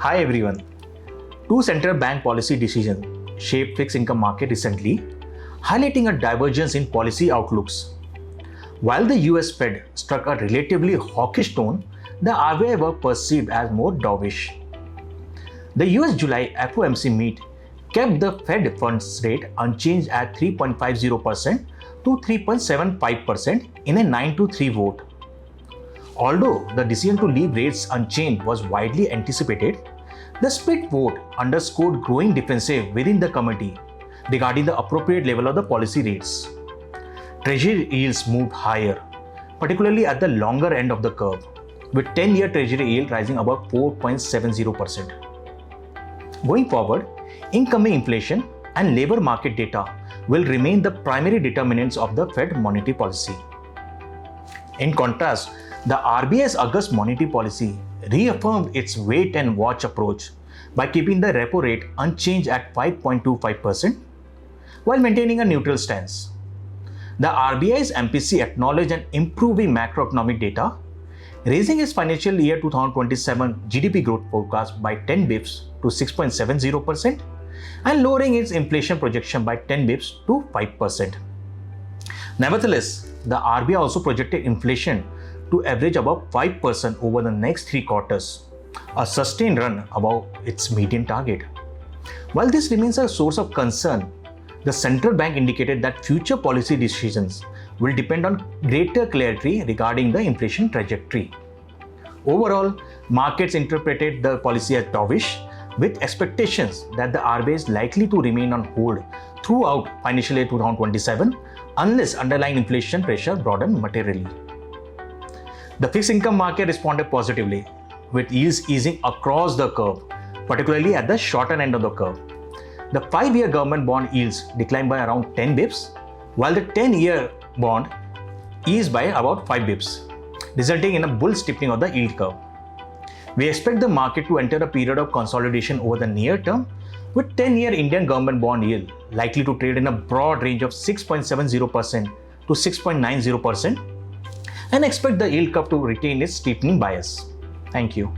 Hi everyone. Two central bank policy decisions shaped fixed income market recently, highlighting a divergence in policy outlooks. While the US Fed struck a relatively hawkish tone, the RBI were perceived as more dovish. The US July FOMC meet kept the Fed funds rate unchanged at 3.50% to 3.75% in a 9-3 vote. Although the decision to leave rates unchanged was widely anticipated, the split vote underscored growing differences within the committee regarding the appropriate level of the policy rates. Treasury yields moved higher, particularly at the longer end of the curve, with 10-year Treasury yield rising above 4.70%. Going forward, incoming inflation and labor market data will remain the primary determinants of the Fed monetary policy. In contrast, the RBI's August monetary policy reaffirmed its wait and watch approach by keeping the repo rate unchanged at 5.25% while maintaining a neutral stance. The RBI's MPC acknowledged an improving macroeconomic data, raising its financial year 2027 GDP growth forecast by 10 bips to 6.70% and lowering its inflation projection by 10 bips to 5%. Nevertheless, the RBI also projected inflation to average above 5% over the next 3 quarters, a sustained run above its median target. While this remains a source of concern, the central bank indicated that future policy decisions will depend on greater clarity regarding the inflation trajectory. Overall, markets interpreted the policy as dovish, with expectations that the RBI is likely to remain on hold throughout financial year 2027 unless underlying inflation pressure broaden materially. The fixed income market responded positively, with yields easing across the curve, particularly at the shorter end of the curve. The 5-year government bond yields declined by around 10 bips, while the 10-year bond eased by about 5 bips, resulting in a bull steepening of the yield curve. We expect the market to enter a period of consolidation over the near term, with 10-year Indian government bond yield likely to trade in a broad range of 6.70% to 6.90%, and expect the yield curve to retain its steepening bias. Thank you.